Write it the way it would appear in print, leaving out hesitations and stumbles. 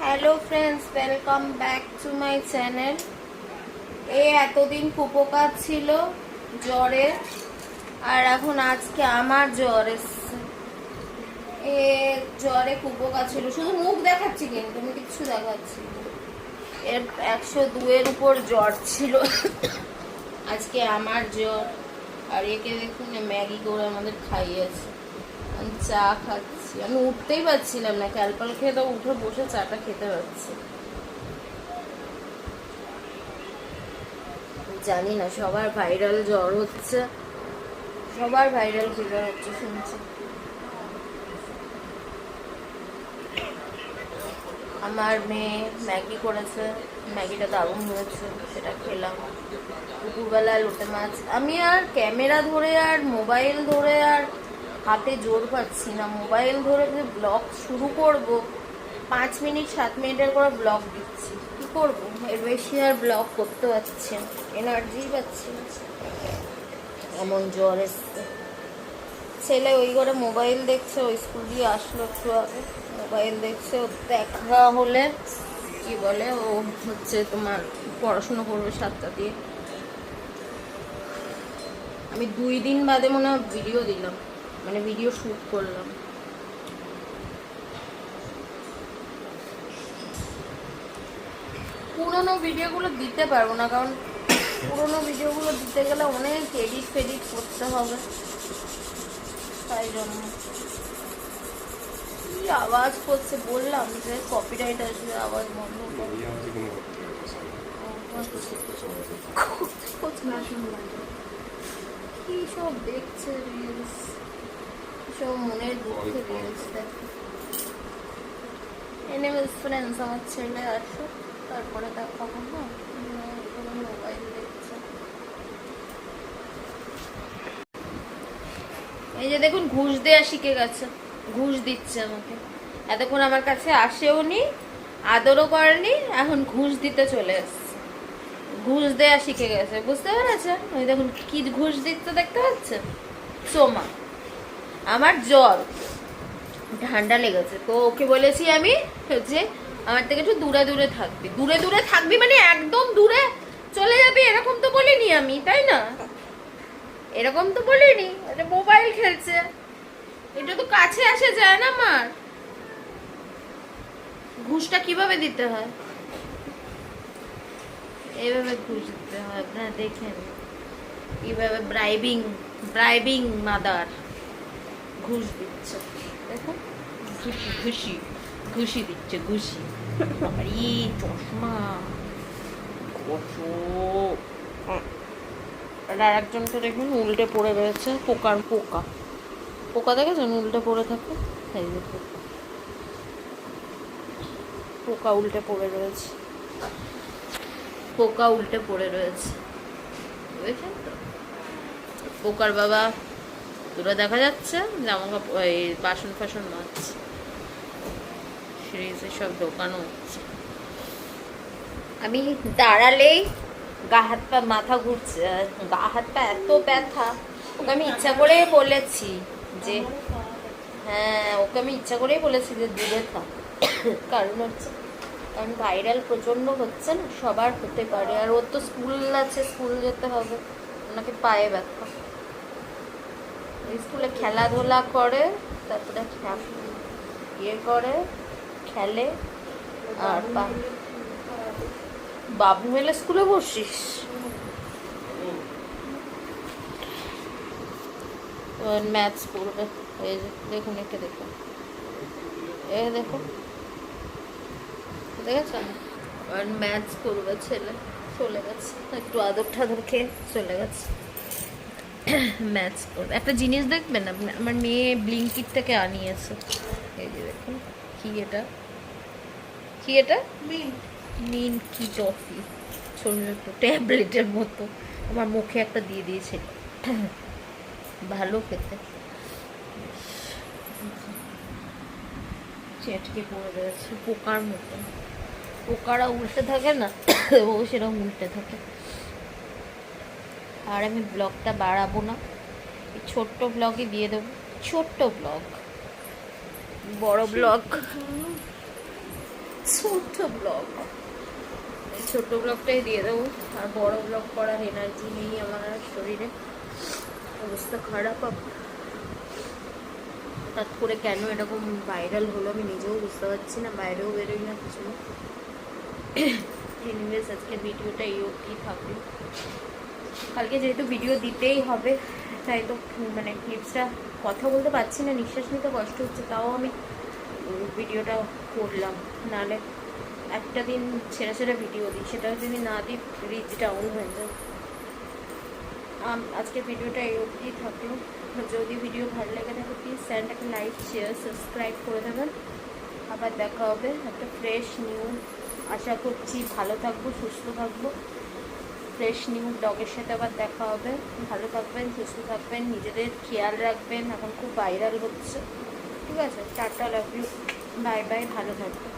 Hello friends, welcome back to my channel. এতদিন কুপোকাত ছিল জ্বরে, আর এখন আজকে আমার জ্বর এসছে। জ্বরে কুপোকাত ছিল, শুধু মুখ দেখাচ্ছি কিন্তু আমি কিচ্ছু দেখাচ্ছি না। 102-এর উপর জ্বর ছিল। আজকে আমার জ্বর। আর একে দেখুন, ম্যাগি করে আমাদের খাইয়েছে। আমি চা খাচ্ছি, আমি উঠতেই পারছিলাম না, ক্যালপাল খেয়ে তো উঠে বসে চাটা খেতে পারছি। জানি না, সবার ভাইরাল জ্বর হচ্ছে, সবার ভাইরাল ফিভার হচ্ছে শুনছি। আমার মেয়ে ম্যাগি করেছে, ম্যাগিটা দারুণ হয়েছে, সেটা খেলাম। দুপুরবেলা লোটে মাছ। আমি আর ক্যামেরা ধরে আর মোবাইল ধরে আর হাতে জোর পাচ্ছি না। মোবাইল ধরে যে ব্লগ শুরু করব, 5 মিনিট 7 মিনিটের করে ব্লগ দিচ্ছি, কি করব? এর বেশি আর ব্লগ করতে পারছি না, এনার্জি পাচ্ছি না। এমন জ্বর এসছে। ছেলে ওই করে মোবাইল দেখছে, ওই স্কুল দিয়ে আসলো একটু আগে, মোবাইল দেখছে। ও দেখা হলে কি বলে, ও হচ্ছে তোমার পড়াশুনো করবে 7টা দিয়ে। আমি 2 দিন বাদে মনে হয় ভিডিও দিলাম, মানে ভিডিও শ্যুট করলাম। পুরোনো ভিডিওগুলো দিতে পারবো না, কারণ পুরোনো ভিডিওগুলো দিতে গেলে অনেক এডিট ফেডিট করতে হবে, তাই জন্য। কি আওয়াজ করছে বললাম যে কপিরাইট আসবে, আওয়াজ বন্ধ করো। কি সব দেখছে রিলস, সব মনের দুঃখে রিলস দেখে। এনিওয়েজ ফ্রেন্ডস, আমার ছেলে আসো, তারপরে দেখাবো। না মোবাইল দেখছে। এই যে দেখুন, ঘুষ দেয়া শিখে গেছে, ঘুষ দিচ্ছে আমাকে। এতক্ষণ আমার কাছে আসেও নি, আদরও করেনি, এখন ঘুষ দিতে চলে এসছে। ঘুষ দেয়া শিখে গেছে, বুঝতে পেরেছেন? ওই দেখুন কি ঘুষ দিচ্ছে, দেখতে পাচ্ছেন? সোমা, আমার জ্বর, ঠান্ডা লেগেছে, তো ওকে বলেছি আমি যে আমার থেকে একটু দূরে দূরে থাকবি। দূরে দূরে থাকবি মানে একদম দূরে চলে যাবি এরকম তো বলিনি আমি, তাই না? এরকম তো বলিনি। মোবাইল খেলছে, এটা তো কাছে আসে যায় না। আমার ঘুষটা কিভাবে দিতে হয়, এইভাবে ঘুষ দিতে হয়, আপনারা দেখেন কিভাবে ব্রাইবিং ব্রাইবিং মাদার ঘুষ দিচ্ছে। দেখুন, ঘুষি ঘুষি ঘুষি দিচ্ছে, ঘুষি। আমার চশমা আর একজনকে দেখুন উল্টে পড়ে রয়েছে, পোকা পোকা দেখেছেন উল্টে পড়ে থাকে, এই দেখুন পোকা উল্টে পড়ে রয়েছে, পোকা উল্টে পড়ে রয়েছে, বুঝেছেন তো? পোকার বাবা দূরে দেখা যাচ্ছে, জামা কাপড় এই বাসন ফাসন মাজছে, ফ্রিজে সব দোকানও হচ্ছে। আমি দাঁড়ালেই গা হাত পা মাথা ঘুরছে, গা হাত পা এত ব্যথা। ওকে আমি ইচ্ছা করেই বলেছি যে, হ্যাঁ ওকে আমি ইচ্ছা করেই বলেছি যে দূরে থাক। কারণ হচ্ছে, কারণ ভাইরাল প্রচন্ড হচ্ছে না, সবার হতে পারে। আর ওর তো স্কুল আছে, স্কুল যেতে হবে, ওনাকে পায়ে ব্যথা। স্কুলে খেলাধুলা করে, তারপরে ইয়ে করে, খেলে। আর বাবু মেলে স্কুলে বসিস, ম্যাথস পড়বে। এই যে দেখুন, একে দেখুন, এ দেখুন, দেখেছেন? ম্যাথস করবে ছেলে, চলে গেছে, একটু আদর ঠাদর খেয়ে চলে গেছে। ম্যাথস করবে। একটা জিনিস দেখবেন আপনি, আমার মেয়ে ব্লিঙ্কিট থেকে আনিয়েছে, এই যে দেখুন, কি এটা, কি এটা, মিন কি টফি, ছোট ছোট ট্যাবলেটের মতো। আমার মুখে একটা দিয়ে দিয়েছিল, ভালো খেতে। চেটকে পড়ে রয়েছে পোকার মতো, পোকারা উল্টে থাকে না, ও সেরকম উল্টে থাকে। আর আমি ব্লগটা বাড়াবো না, এই ছোট্ট ব্লগে দিয়ে দেবো, ছোট্ট ব্লগ, বড় ব্লগ ছোট্ট ব্লগ, এই ছোট্ট ব্লগটাই দিয়ে দেবো। আর বড় ব্লগ করার এনার্জি নেই আমার আর শরীরে, অবস্থা খারাপ। হঠাৎ করে কেন এরকম ভাইরাল হলো আমি নিজেও বুঝতে পারছি না, বাইরেও বেরোই না কিছু না। এনিওয়েজ আজকের ভিডিওটা এই অবধি থাকবে। কালকে যেহেতু ভিডিও দিতেই হবে, তাই তো মানে ক্লিপসটা কথা বলতে পারছি না, নিঃশ্বাস নিতে কষ্ট হচ্ছে, তাও আমি ভিডিওটা করলাম। নাহলে একটা দিন ছেড়ে ছেড়ে ভিডিও দিই, সেটা যদি না দিই রিচ ডাউন হয়ে যায়। আজকের ভিডিওটা এই অবধি থাকলো। যদি ভিডিও ভালো লেগে থাকে প্লিজ চ্যানেলটাকে লাইক শেয়ার সাবস্ক্রাইব করে দেবেন। আবার দেখা হবে একটা ফ্রেশ নিউ, আশা করছি ভালো থাকবো সুস্থ থাকবো, ফ্রেশ নিউ ব্লগের সাথে আবার দেখা হবে। ভালো থাকবেন সুস্থ থাকবেন, নিজেদের খেয়াল রাখবেন, এখন খুব ভাইরাল হচ্ছে। ঠিক আছে, টাটা, লাভ ইউ, বাই বাই, ভালো থাকবেন।